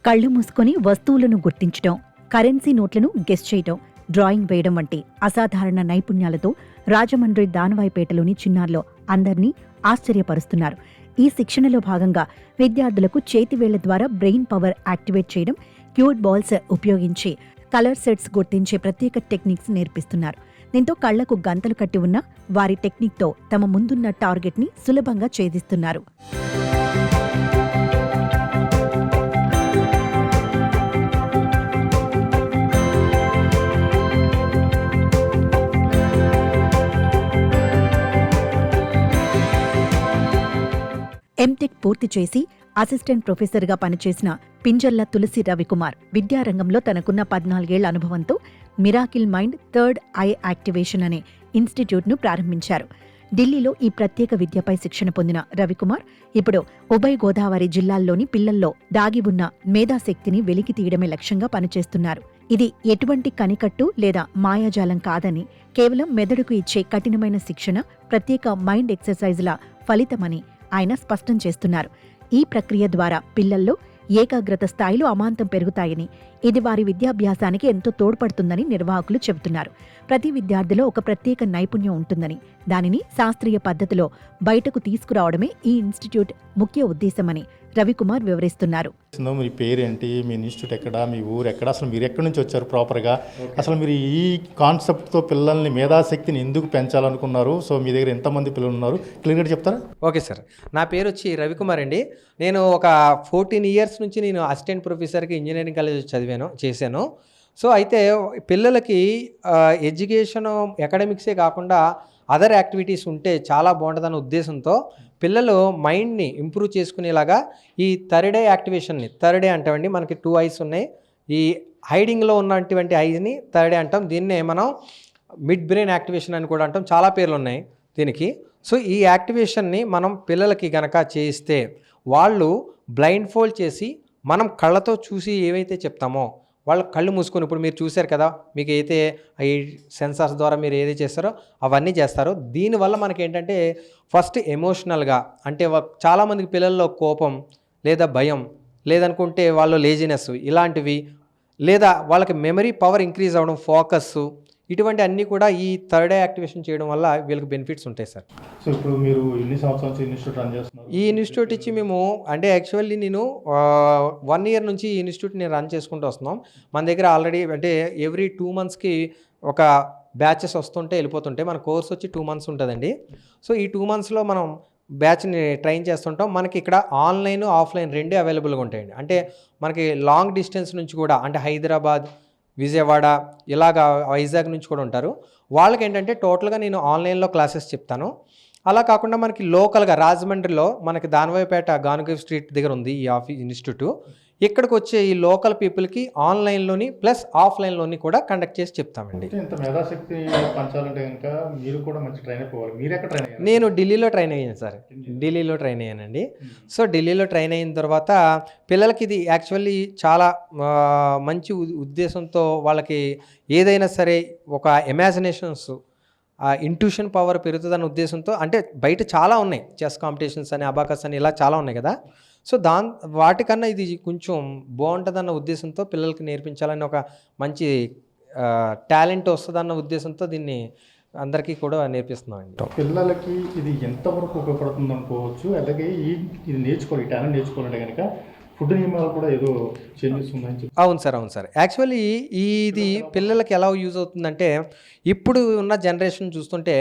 కళ్ళు మూసుకొని వస్తువులను గుర్తించడం, కరెన్సీ నోట్లను గెస్ చేయడం, డ్రాయింగ్ వేయడం వంటి అసాధారణ నైపుణ్యాలతో రాజమండ్రి దానవాయిపేటలోని చిన్నారులో అందర్నీ ఆశ్చర్యపరుస్తున్నారు. ఈ శిక్షణలో భాగంగా విద్యార్థులకు చేతివేళ్ల ద్వారా బ్రెయిన్ పవర్ యాక్టివేట్ చేయడం, క్యూట్ బాల్స్ ఉపయోగించి కలర్ సెట్స్ గుర్తించే ప్రత్యేక టెక్నిక్స్ నేర్పిస్తున్నారు. దీంతో కళ్లకు గంతలు కట్టి ఉన్న వారి టెక్నిక్తో తమ ముందున్న టార్గెట్ని సులభంగా ఛేదిస్తున్నారు. ఎంటెక్ పూర్తి చేసి అసిస్టెంట్ ప్రొఫెసర్గా పనిచేసిన పింజర్ల తులసి రవికుమార్ విద్యారంగంలో తనకున్న 14 ఏళ్ల అనుభవంతో miracle mind third eye activation అనే ఇన్స్టిట్యూట్ను ప్రారంభించారు. ఢిల్లీలో ఈ ప్రత్యేక విద్యపై శిక్షణ పొందిన రవికుమార్ ఇప్పుడు ఉభయ గోదావరి జిల్లాల్లోని పిల్లల్లో దాగి ఉన్న మేధాశక్తిని వెలికి తీయడమే లక్ష్యంగా పనిచేస్తున్నారు. ఇది ఎటువంటి కనికట్టు లేదా మాయాజాలం కాదని, కేవలం మెదడుకు ఇచ్చే కఠినమైన శిక్షణ, ప్రత్యేక మైండ్ ఎక్సర్సైజ్ల ఫలితమని ఆయన స్పష్టం చేస్తున్నారు. ఈ ప్రక్రియ ద్వారా పిల్లల్లో ఏకాగ్రత స్థాయిలు అమాంతం పెరుగుతాయని, ఇది వారి విద్యాభ్యాసానికి ఎంతో తోడ్పడుతుందని నిర్వాహకులు చెబుతున్నారు. ప్రతి విద్యార్థిలో ఒక ప్రత్యేక నైపుణ్యం ఉంటుందని, దానిని శాస్త్రీయ పద్ధతిలో బయటకు తీసుకురావడమే ఈ ఇన్స్టిట్యూట్ ముఖ్య ఉద్దేశమని రవికుమార్ వివరిస్తున్నారు. మీ పేరేంటి, మీ ఇన్స్టిట్యూట్ ఎక్కడ, మీ ఊరు ఎక్కడ, అసలు మీరు ఎక్కడి నుంచి వచ్చారు ప్రాపర్గా, అసలు మీరు ఈ కాన్సెప్ట్తో పిల్లల్ని మేధాశక్తిని ఎందుకు పెంచాలనుకున్నారు, సో మీ దగ్గర ఎంతమంది పిల్లలు ఉన్నారు, క్లియర్గా చెప్తారా? ఓకే సార్, నా పేరు వచ్చి రవికుమార్ అండి. నేను ఒక 14 ఇయర్స్ నుంచి నేను అసిస్టెంట్ ప్రొఫెసర్కి ఇంజనీరింగ్ కాలేజ్ చేశాను. సో అయితే పిల్లలకి ఎడ్యుకేషన్ అకాడమిక్సే కాకుండా అదర్ యాక్టివిటీస్ ఉంటే చాలా బాగుంటుందన్న ఉద్దేశంతో పిల్లలు మైండ్ని ఇంప్రూవ్ చేసుకునేలాగా ఈ థర్డ్ ఐ యాక్టివేషన్ని, థర్డ్ ఐ అంటామండి, మనకి 2 ఐస్ ఉన్నాయి. ఈ హైడింగ్లో ఉన్నటువంటి ఐస్ని థర్డ్ ఐ అంటాం. దీన్నే మనం మిడ్ బ్రెయిన్ యాక్టివేషన్ అని కూడా అంటాం. చాలా పేర్లు ఉన్నాయి దీనికి. సో ఈ యాక్టివేషన్ని మనం పిల్లలకి గనక చేయిస్తే వాళ్ళు బ్లైండ్ ఫోల్డ్ చేసి మనం కళ్ళతో చూసి ఏవైతే చెప్తామో వాళ్ళు కళ్ళు మూసుకొని, ఇప్పుడు మీరు చూశారు కదా, మీకు అయితే ఈ సెన్సార్స్ ద్వారా మీరు ఏది చేస్తారో అవన్నీ చేస్తారు. దీనివల్ల మనకి ఏంటంటే ఫస్ట్ ఎమోషనల్గా, అంటే చాలామందికి పిల్లల్లో కోపం లేదా భయం లేదనుకుంటే వాళ్ళు లేజినెస్ ఇలాంటివి, లేదా వాళ్ళకి మెమరీ పవర్ ఇంక్రీజ్ అవ్వడం, ఫోకస్, ఇటువంటి అన్నీ కూడా ఈ థర్డ్ ఐ యాక్టివేషన్ చేయడం వల్ల వీళ్ళకి బెనిఫిట్స్ ఉంటాయి సార్. సో ఇప్పుడు మీరు ఎన్ని సంవత్సరాల నుంచి ఇన్స్టిట్యూట్ రన్ చేస్తున్నారు? ఈ ఇన్స్టిట్యూట్ ఇచ్చి మేము అంటే యాక్చువల్లీ నేను 1 ఇయర్ నుంచి ఈ ఇన్స్టిట్యూట్ నేను రన్ చేసుకుంటూ వస్తున్నాం. మన దగ్గర ఆల్రెడీ అంటే ఎవ్రీ 2 మంత్స్కి ఒక బ్యాచెస్ వస్తుంటే వెళ్ళిపోతుంటే, మన కోర్స్ వచ్చి 2 మంత్స్ ఉంటుందండి. సో ఈ 2 మంత్స్లో మనం బ్యాచ్ని ట్రైన్ చేస్తుంటాం. మనకి ఇక్కడ ఆన్లైన్ ఆఫ్లైన్ రెండే అవైలబుల్గా ఉంటాయండి. అంటే మనకి లాంగ్ డిస్టెన్స్ నుంచి కూడా, అంటే హైదరాబాద్, విజయవాడ, ఇలాగా వైజాగ్ నుంచి కూడా ఉంటారు. వాళ్ళకి ఏంటంటే టోటల్గా నేను ఆన్లైన్లో క్లాసెస్ చెప్తాను. అలా కాకుండా మనకి లోకల్గా రాజమండ్రిలో మనకి దానవాయిపేట గానుగ స్ట్రీట్ దగ్గర ఉంది ఈ ఇన్స్టిట్యూట్. ఇక్కడికి వచ్చే ఈ లోకల్ పీపుల్కి ఆన్లైన్లోని ప్లస్ ఆఫ్లైన్లోని కూడా కండక్ట్ చేసి చెప్తామండి. ఇంత మేధాశక్తి పంచాలంటే కనుక మీరు కూడా మంచి ట్రైన్ అయిపోవాలి. మీరు ఎక్కడ ట్రైన్ అయ్యారు? నేను ఢిల్లీలో ట్రైన్ అయ్యాను సార్. ఢిల్లీలో ట్రైన్ అయ్యానండి. సో ఢిల్లీలో ట్రైన్ అయిన తర్వాత పిల్లలకి ఇది యాక్చువల్లీ చాలా మంచి ఉద్దేశంతో, వాళ్ళకి ఏదైనా సరే ఒక ఇమాజినేషన్స్, ఇంట్యూషన్ పవర్ పెరుగుతుందన్న ఉద్దేశంతో, అంటే బయట చాలా ఉన్నాయి, చెస్ కాంపిటీషన్స్ అని, అబాకస్ అని, ఇలా చాలా ఉన్నాయి కదా. సో వాటికన్నా ఇది కొంచెం బాగుంటుందన్న ఉద్దేశంతో పిల్లలకి నేర్పించాలని, ఒక మంచి టాలెంట్ వస్తుందన్న ఉద్దేశంతో దీన్ని అందరికీ కూడా నేర్పిస్తున్నామండి. పిల్లలకి ఇది ఎంతవరకు ఉపయోగపడుతుంది అనుకోవచ్చు. అలాగే ఇది నేర్చుకోవాలి, ఈ టాలెంట్ నేర్చుకోవాలంటే కనుక ఫుడ్ నియమాలు కూడా ఏదో చేంజెస్ ఉన్నాయని. అవును సార్. యాక్చువల్లీ ఇది పిల్లలకి ఎలా యూజ్ అవుతుందంటే, ఇప్పుడు ఉన్న జనరేషన్ చూస్తుంటే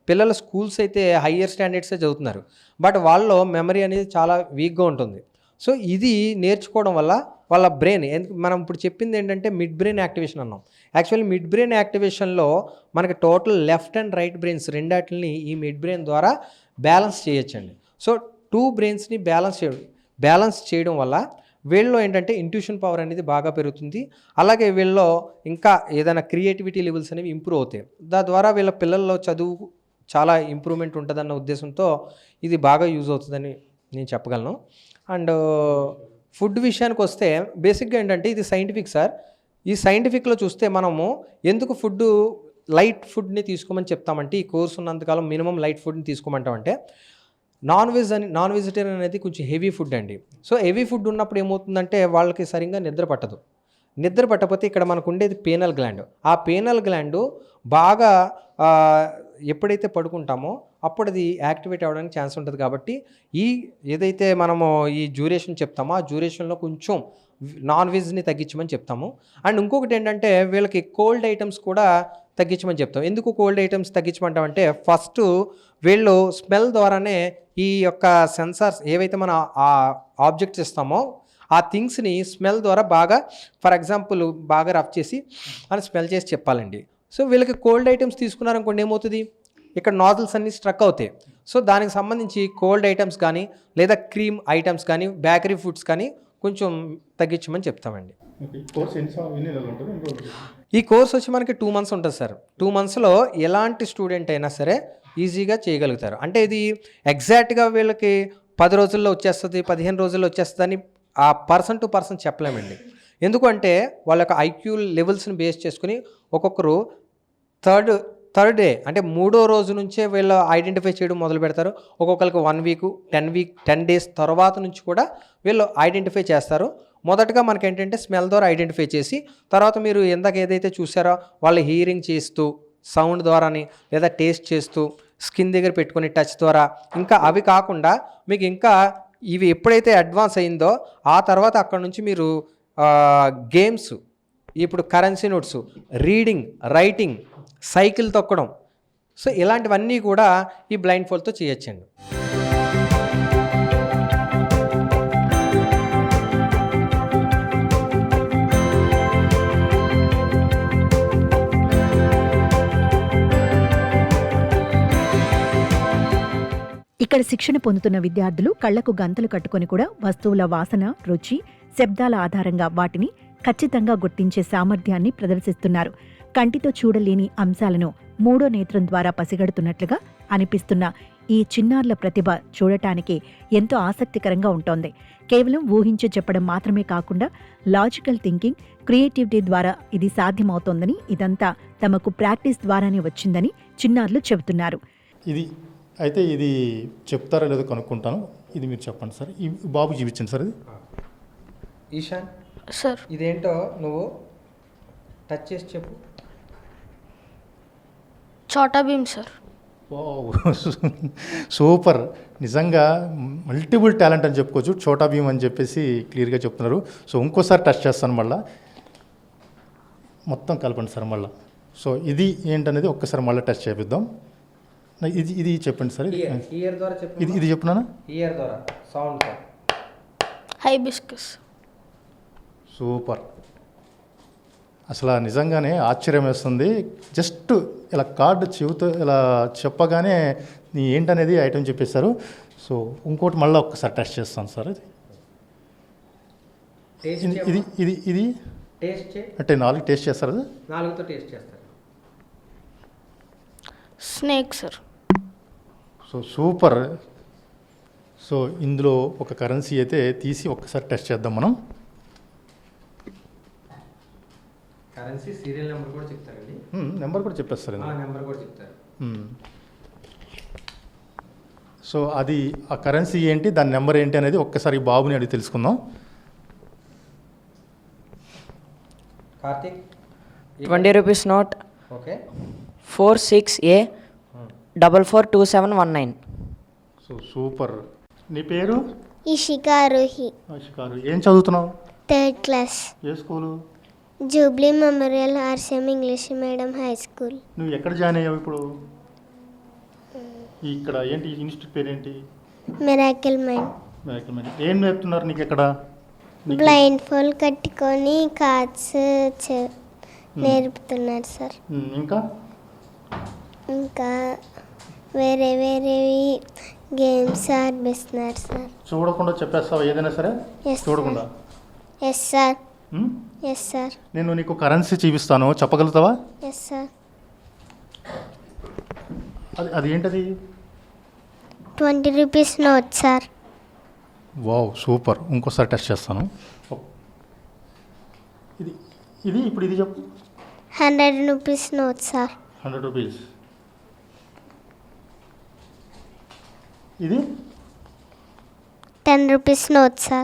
పిల్లల స్కూల్స్ అయితే హయ్యర్ స్టాండర్డ్సే చదువుతున్నారు, బట్ వాళ్ళలో మెమరీ అనేది చాలా వీక్గా ఉంటుంది. సో ఇది నేర్చుకోవడం వల్ల వాళ్ళ బ్రెయిన్, మనం ఇప్పుడు చెప్పింది ఏంటంటే మిడ్ బ్రెయిన్ యాక్టివేషన్ అన్నాం. యాక్చువల్లీ మిడ్ బ్రెయిన్ యాక్టివేషన్లో మనకి total left and right brains రెండాటిని ఈ మిడ్ బ్రెయిన్ ద్వారా బ్యాలెన్స్ చేయొచ్చండి. సో 2 బ్రెయిన్స్ని బ్యాలెన్స్ చేయడం వల్ల వీళ్ళలో ఏంటంటే ఇంట్యూషన్ పవర్ అనేది బాగా పెరుగుతుంది. అలాగే వీళ్ళలో ఇంకా ఏదైనా క్రియేటివిటీ లెవెల్స్ అనేవి ఇంప్రూవ్ అవుతాయి. ద్వారా వీళ్ళ పిల్లల్లో చదువు చాలా ఇంప్రూవ్మెంట్ ఉంటుందన్న ఉద్దేశంతో ఇది బాగా యూజ్ అవుతుందని నేను చెప్పగలను. అండ్ ఫుడ్ విషయానికి వస్తే బేసిక్గా ఏంటంటే ఇది సైంటిఫిక్ సార్. ఈ సైంటిఫిక్లో చూస్తే మనము ఎందుకు లైట్ ఫుడ్ని తీసుకోమని చెప్తామంటే, ఈ కోర్స్ ఉన్నంతకాలం మినిమం లైట్ ఫుడ్ని తీసుకోమంటామంటే నాన్ వెజిటేరియన్ అనేది కొంచెం హెవీ ఫుడ్ అండి. సో హెవీ ఫుడ్ ఉన్నప్పుడు ఏమవుతుందంటే వాళ్ళకి సరిగ్గా నిద్ర పట్టదు. నిద్ర పట్టకపోతే ఇక్కడ మనకు ఉండేది పీనల్ గ్లాండ్. ఆ పీనల్ గ్లాండ్ బాగా ఎప్పుడైతే పడుకుంటామో అప్పుడు అది యాక్టివేట్ అవ్వడానికి ఛాన్స్ ఉంటుంది. కాబట్టి ఏదైతే మనము ఈ డ్యూరేషన్ చెప్తామో ఆ డ్యూరేషన్లో కొంచెం నాన్ వెజ్ని తగ్గించమని చెప్తాము. అండ్ ఇంకొకటి ఏంటంటే వీళ్ళకి కోల్డ్ ఐటమ్స్ కూడా తగ్గించమని చెప్తాం. ఎందుకు కోల్డ్ ఐటమ్స్ తగ్గించమంటామంటే ఫస్ట్ వీళ్ళు స్మెల్ ద్వారానే ఈ యొక్క సెన్సార్స్ ఏవైతే మన ఆ ఆబ్జెక్ట్స్ ఇస్తామో ఆ థింగ్స్ని స్మెల్ ద్వారా బాగా, ఫర్ ఎగ్జాంపుల్ బాగా రఫ్ చేసి అని స్మెల్ చేసి చెప్పాలండి. సో వీళ్ళకి కోల్డ్ ఐటమ్స్ తీసుకున్నారనుకోండి ఏమవుతుంది, ఇక్కడ నాజిల్స్ అన్నీ స్ట్రక్ అవుతాయి. సో దానికి సంబంధించి కోల్డ్ ఐటమ్స్ కానీ లేదా క్రీమ్ ఐటమ్స్ కానీ బేకరీ ఫుడ్స్ కానీ కొంచెం తగ్గించమని చెప్తామండి. ఈ కోర్స్ వచ్చి మనకి 2 months ఉంటుంది సార్. 2 monthsలో ఎలాంటి స్టూడెంట్ అయినా సరే ఈజీగా చేయగలుగుతారు. అంటే ఇది ఎగ్జాక్ట్గా వీళ్ళకి 10 రోజుల్లో వచ్చేస్తుంది, 15 రోజుల్లో వచ్చేస్తుందని ఆ పర్సన్ టు పర్సన్ చెప్పలేమండి. ఎందుకంటే వాళ్ళ యొక్క ఐక్యూ లెవెల్స్ని బేస్ చేసుకుని ఒక్కొక్కరు థర్డ్ డే అంటే 3వ రోజు నుంచే వీళ్ళు ఐడెంటిఫై చేయడం మొదలు పెడతారు. ఒక్కొక్కరికి 1 week 10 days తర్వాత నుంచి కూడా వీళ్ళు ఐడెంటిఫై చేస్తారు. మొదటగా మనకి ఏంటంటే స్మెల్ ద్వారా ఐడెంటిఫై చేసి తర్వాత మీరు ఇందాక ఏదైతే చూసారో వాళ్ళు హీరింగ్ చేస్తూ సౌండ్ ద్వారాని లేదా టేస్ట్ చేస్తూ స్కిన్ దగ్గర పెట్టుకుని టచ్ ద్వారా, ఇంకా అవి కాకుండా మీకు ఇంకా ఇవి ఎప్పుడైతే అడ్వాన్స్ అయిందో ఆ తర్వాత అక్కడ నుంచి మీరు గేమ్స్, ఇప్పుడు currency notes, reading, writing, cycle తొక్కడం, సో ఇలాంటివన్నీ కూడా ఈ బ్లైండ్ ఫోల్డ్తో చేయొచ్చండి. ఇక్కడ శిక్షణ పొందుతున్న విద్యార్థులు కళ్లకు గంతలు కట్టుకొని కూడా వస్తువుల వాసన, రుచి, శబ్దాల ఆధారంగా వాటిని ఖచ్చితంగా గుర్తించే సామర్థ్యాన్ని ప్రదర్శిస్తున్నారు. కంటితో చూడలేని అంశాలను 3వ నేత్రం ద్వారా పసిగడుతున్నట్లుగా అనిపిస్తున్న ఈ చిన్నారుల ప్రతిభ చూడటానికి ఎంతో ఆసక్తికరంగా ఉంటోంది. కేవలం ఊహించి చెప్పడం మాత్రమే కాకుండా లాజికల్ థింకింగ్, క్రియేటివిటీ ద్వారా ఇది సాధ్యమవుతోందని, ఇదంతా తమకు ప్రాక్టీస్ ద్వారానే వచ్చిందని చిన్నారులు చెబుతున్నారు. ఇది చెప్తారో లేదో కనుక్కుంటాను. ఇది మీరు చెప్పండి సార్. ఈ బాబు చూపించండి సార్. ఇది ఈశాన్ సార్, ఇదేంటో నువ్వు టచ్ చేసి చెప్పు. చోటా భీమ్ సార్. సూపర్, నిజంగా మల్టిపుల్ టాలెంట్ అని చెప్పుకోవచ్చు. చోటా భీమ్ అని చెప్పేసి క్లియర్గా చెప్తున్నారు. సో ఇంకోసారి టచ్ చేస్తాను, మళ్ళీ మొత్తం కలపండి సార్ మళ్ళీ. సో ఇది ఏంటనేది ఒక్కసారి మళ్ళీ టచ్ చేపిద్దాం. ఇది చెప్పండి సార్. ఇయర్ ద్వారా చెప్పు. ఇది చెప్పునా? ఇయర్ ద్వారా సౌండ్. హైబిస్కస్. సూపర్, అసలు నిజంగానే ఆశ్చర్యం వేస్తుంది. జస్ట్ ఇలా కార్డు చెబుతూ ఇలా చెప్పగానే ఏంటనేది ఐటమ్ చెప్పేశారు. సో ఇంకోటి మళ్ళీ ఒక్కసారి టెస్ట్ చేస్తాను సార్. ఇది అంటే 4 టేస్ట్ చేస్తారు. అది 4తో టేస్ట్ చేస్తారు. Snake sir. So super. So ఇందులో ఒక కరెన్సీ అయితే తీసి ఒక్కసారి టెస్ట్ చేద్దాం మనం. కరెన్సీ సీరియల్ నెంబర్ కూడా చెప్తారండి. నెంబర్ కూడా చెప్పేస్తారు. నెంబర్ కూడా చెప్తారు. సో అది ఆ కరెన్సీ ఏంటి, దాని నెంబర్ ఏంటి అనేది ఒక్కసారి బాబుని అడిగి తెలుసుకుందాం. Karthik, 20 rupees note. Okay. 46A 442719. So super. నీ పేరు? ఇషికా రోహి. ఏం చదువుతున్నావు? 3rd class. ఏ school? Jubilee memorial RCM English medium high school. నువ్వు ఎక్కడ జాయిన్ అయ్యావు ఇప్పుడు? ఇక్కడ ఏంటి ఇన్స్టిట్యూట్ పేరేంటి? Miracle mind. Miracle mind. ఏం నేర్పుతున్నారు నీకు ఎక్కడ? బ్లైండ్ ఫోల్డ్ కట్టుకొని కార్డ్స్ నేర్పుతున్నారు సార్. ఇంకా వేరే గేమ్స్ ఆడిస్తున్నారు సార్. చూడకుండా చెప్పేస్తావా ఏదైనా సరే? చూడకుండా? Yes sir. Yes sir. నేను నీకు కరెన్సీ చూపిస్తాను, చెప్పగలుగుతావా? Yes sir. అది ఏంటది? 20 rupees note sir. Wow, super. ఇంకోసారి టెస్ట్ చేస్తాను. ఇప్పుడు ఇది చెప్పు. 100 rupees నోట్ సార్. 100 రూపీస్. ఇది 10 rupees note, sir.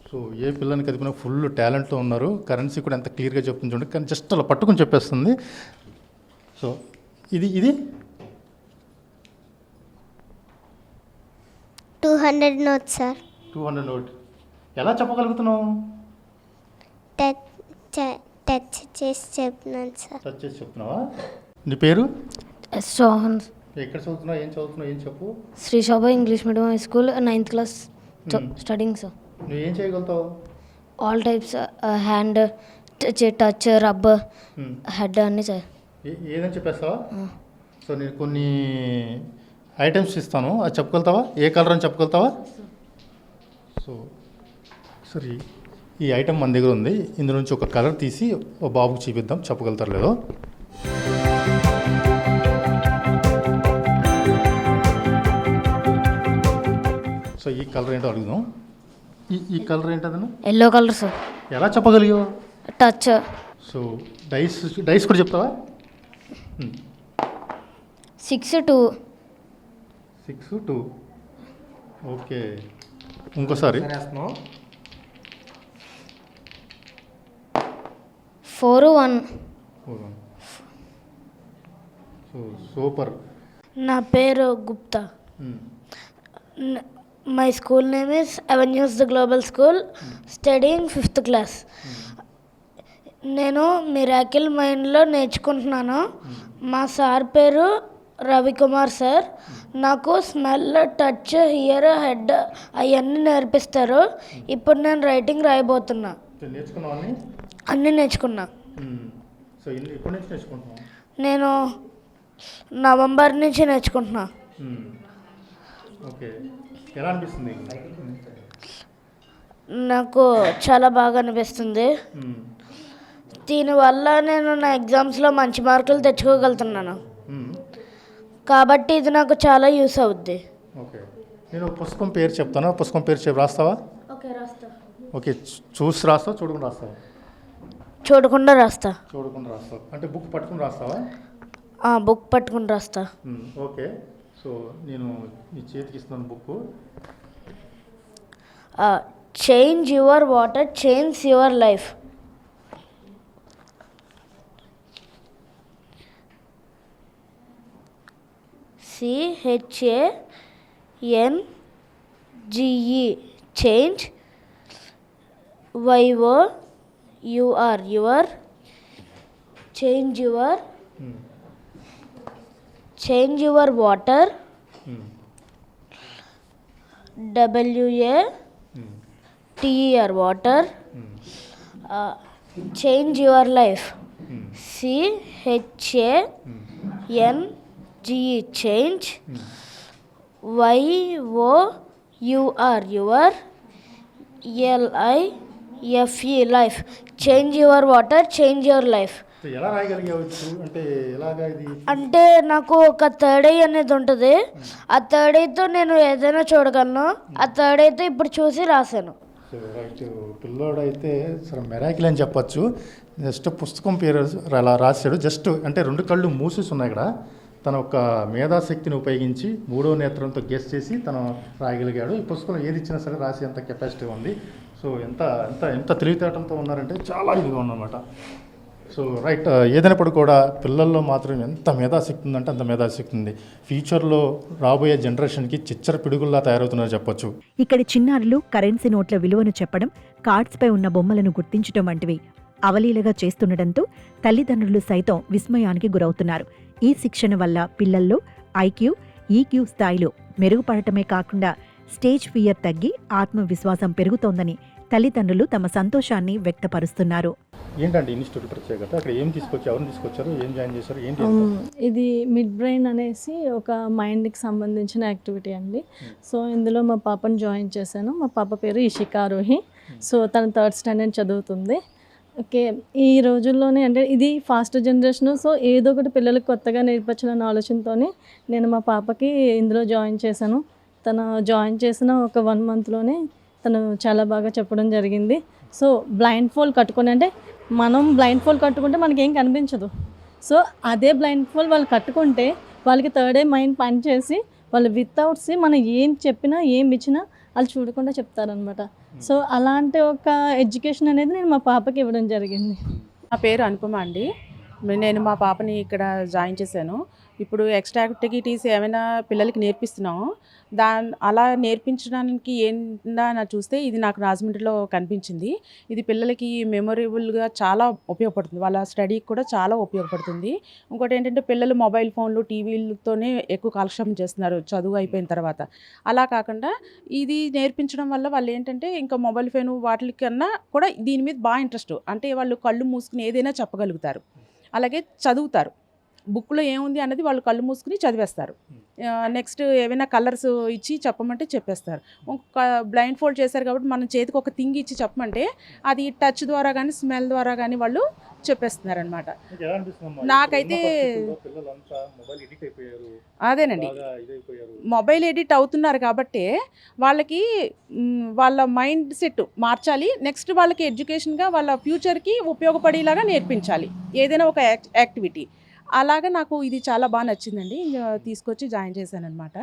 సో ఏ పిల్లని కదిపినా ఫుల్ టాలెంట్తో ఉన్నారు. కరెన్సీ కూడా ఎంత క్లియర్గా చెప్తుంది చూడండి, కానీ జస్ట్ అలా పట్టుకొని చెప్పేస్తుంది. సో ఇది 200 note, sir. 200 నోట్ ఎలా చెప్పగలుగుతున్నావు? టచ్ చేసి చెప్తున్నాను, సార్. టచ్ చేసి చెప్తున్నావా? నీ పేరు? సోహన్. ఎక్కడ చదువుతున్నావు, ఏం చదువుతున్నావు, ఏం చెప్పు. Shri Shobha English medium high school 9th class studying, sir. నువ్వు ఏం చేయగలుగుతావు? All types, hand touch, rub, head అన్నీ, సార్. ఏదని చెప్పేస్తావా? సో నేను కొన్ని ఐటమ్స్ ఇస్తాను, అది చెప్పగలుగుతావా? ఏ కలర్ అని చెప్పగలుగుతావా? సో సరే, ఈ ఐటమ్ మన దగ్గర ఉంది. ఇందులో నుంచి ఒక కలర్ తీసి ఒక బాబుకి చూపిద్దాం, చెప్పగలుగుతారు లేదో. సో ఈ కలర్ ఏంటో అడుగుదాం. ఈ కలర్ ఏంటదను? Yellow colour, sir. ఎలా చెప్పగలిగావు? టచ్. సో డైస్ కూడా చెప్తావా? 6 2. 6 2. ఓకే, ఇంకోసారి. 4 1. So super. నా పేరు Gupta. My school name is avenues the global school, studying 5th class. నేను మిరాకిల్ మైండ్లో నేర్చుకుంటున్నాను. మా సార్ పేరు రవికుమార్ సార్. నాకు స్మెల్, టచ్, హియర్, హెడ్ అవన్నీ నేర్పిస్తారు. ఇప్పుడు నేను రైటింగ్ రాయబోతున్నా. నేర్చుకున్నావు? అన్నీ నేర్చుకున్నా. సో ఎప్పటి నుంచి నేర్చుకుంటున్నావు? నేను నవంబర్ నుంచి నేర్చుకుంటున్నా. ఓకే, ఎలా అనిపిస్తుంది? నాకు చాలా బాగా అనిపిస్తుంది. దీనివల్ల నేను నా ఎగ్జామ్స్లో మంచి మార్కులు తెచ్చుకోగలుగుతున్నాను. కాబట్టి ఇది నాకు చాలా యూస్ అవుద్ది. ఓకే, నేను పుస్తకం పేరు చెప్తాను, పుస్తకం పేరు రాస్తావా? ఓకే, రాస్తా. ఓకే, చూసి రాస్తావా, చూడకుండా రాస్తావా? చూడకుండా రాస్తా. చూడకుండా రాస్తావు అంటే బుక్ పట్టుకుని రాస్తావా? బుక్ పట్టుకుని రాస్తా. ఓకే, సో నేను నీ చేతికి ఇస్తున్నాను book. Change your water, change your life. CHANGE, change. YOUR, your. Change your. Change your water. WATER, water. Change your life. CHANGE, change. YOUR, your. LIFE, life. Change your water, change your life. ఎలా రాయగలిగావు? అంటే ఎలాగా ఇది? అంటే నాకు ఒక third I అనేది ఉంటుంది. ఆ థర్డ్ ఐతో నేను ఏదైనా చూడగలను. ఆ థర్డ్ ఐతో ఇప్పుడు చూసి రాశాను. సో రైట్, పిల్లోడైతే సరే మెరాకిల్ అని చెప్పచ్చు. జస్ట్ పుస్తకం పేరు అలా రాశాడు. జస్ట్ అంటే 2 కళ్ళు మూసేసి ఉన్నాయి ఇక్కడ. తన ఒక మేధాశక్తిని ఉపయోగించి 3వ నేత్రంతో గెస్ చేసి తను రాయగలిగాడు. ఈ పుస్తకం ఏది ఇచ్చినా సరే రాసి అంత కెపాసిటీ ఉంది. సో ఎంత ఎంత ఎంత తెలివితేటలతో ఉన్నారంటే చాలా ఇదిగా ఉందన్నమాట. సో రైట్, ఏదైనప్పుడు కూడా పిల్లల్లో మాత్రం ఎంత మేధాశక్తి ఉందంటే అంత మేధాశక్తి ఉంది. ఫ్యూచర్లో రాబోయే జనరేషన్కి చిచ్చర పిడుగుల్లా తయారవుతున్నారని చెప్పొచ్చు. ఇక్కడి చిన్నారులు కరెన్సీ నోట్ల విలువను చెప్పడం, కార్డ్స్పై ఉన్న బొమ్మలను గుర్తించడం వంటివి అవలీలగా చేస్తుండటంతో తల్లిదండ్రులు సైతం విస్మయానికి గురవుతున్నారు. ఈ శిక్షణ వల్ల పిల్లల్లో ఐక్యూ, ఈక్యూ స్థాయిలు మెరుగుపడటమే కాకుండా స్టేజ్ ఫియర్ తగ్గి ఆత్మవిశ్వాసం పెరుగుతోందని తల్లిదండ్రులు తమ సంతోషాన్ని వ్యక్తపరుస్తున్నారు. ఏంటంటే ఇన్స్టిట్యూట్ ప్రత్యేకత? అక్కడ ఏం తీసుకొచ్చి, ఎవరిని తీసుకొచ్చారు, ఏం జాయిన్ చేశారు, ఏంటి? ఇది మిడ్ బ్రెయిన్ అనేసి ఒక మైండ్కి సంబంధించిన యాక్టివిటీ అండి. సో ఇందులో మా పాపను జాయిన్ చేశాను. మా పాప పేరు ఇషికా రోహి. సో తను 3rd స్టాండర్డ్ చదువుతుంది. ఓకే, ఈ రోజుల్లోనే అంటే ఇది ఫాస్ట్ జనరేషన్. సో ఏదో ఒకటి పిల్లలకు కొత్తగా నేర్పించాలన్న ఆలోచనతో నేను మా పాపకి ఇందులో జాయిన్ చేశాను. తను జాయిన్ చేసిన ఒక 1 monthలోనే తను చాలా బాగా చెప్పడం జరిగింది. సో బ్లైండ్ ఫోల్డ్ కట్టుకొని, అంటే మనం బ్లైండ్ ఫోల్డ్ కట్టుకుంటే మనకేం కనిపించదు. సో అదే బ్లైండ్ ఫోల్డ్ వాళ్ళు కట్టుకుంటే వాళ్ళకి థర్డ్ ఐ మైండ్ పనిచేసి వాళ్ళు వితౌట్స్ మనం ఏం చెప్పినా ఏం ఇచ్చినా వాళ్ళు చూడకుండా చెప్తారనమాట. సో అలాంటి ఒక ఎడ్యుకేషన్ అనేది నేను మా పాపకి ఇవ్వడం జరిగింది. నా పేరు అనుపమ అండి. నేను మా పాపని ఇక్కడ జాయిన్ చేశాను. ఇప్పుడు ఎక్స్ట్రా యాక్టివిటీస్ ఏమైనా పిల్లలకి నేర్పిస్తున్నాము. అలా నేర్పించడానికి ఏంటా అని చూస్తే ఇది నాకు రాజమండ్రిలో కనిపించింది. ఇది పిల్లలకి మెమొరబుల్గా చాలా ఉపయోగపడుతుంది. వాళ్ళ స్టడీకి కూడా చాలా ఉపయోగపడుతుంది. ఇంకోటి ఏంటంటే పిల్లలు మొబైల్ ఫోన్లు టీవీలతోనే ఎక్కువ కాలక్షేపం చేస్తున్నారు చదువు అయిపోయిన తర్వాత. అలా కాకుండా ఇది నేర్పించడం వల్ల వాళ్ళు ఏంటంటే ఇంకా మొబైల్ ఫోన్ వాటికన్నా కూడా దీని మీద బాగా ఇంట్రెస్ట్. అంటే వాళ్ళు కళ్ళు మూసుకుని ఏదైనా చెప్పగలుగుతారు, అలాగే చదువుతారు. బుక్లో ఏముంది అన్నది వాళ్ళు కళ్ళు మూసుకుని చదివేస్తారు. నెక్స్ట్ ఏమైనా కలర్స్ ఇచ్చి చెప్పమంటే చెప్పేస్తారు. బ్లైండ్ ఫోల్డ్ చేశారు కాబట్టి మనం చేతికి ఒక థింగ్ ఇచ్చి చెప్పమంటే అది టచ్ ద్వారా కానీ స్మెల్ ద్వారా కానీ వాళ్ళు చెప్పేస్తున్నారు అనమాట. నాకైతే అదేనండి, మొబైల్ ఎడిట్ అవుతున్నారు కాబట్టి వాళ్ళకి వాళ్ళ మైండ్ సెట్ మార్చాలి. నెక్స్ట్ వాళ్ళకి ఎడ్యుకేషన్గా వాళ్ళ ఫ్యూచర్కి ఉపయోగపడేలాగా నేర్పించాలి ఏదైనా ఒక యాక్టివిటీ. అలాగా నాకు ఇది చాలా బాగా నచ్చిందండి. తీసుకొచ్చి జాయిన్ చేశాను అనమాట.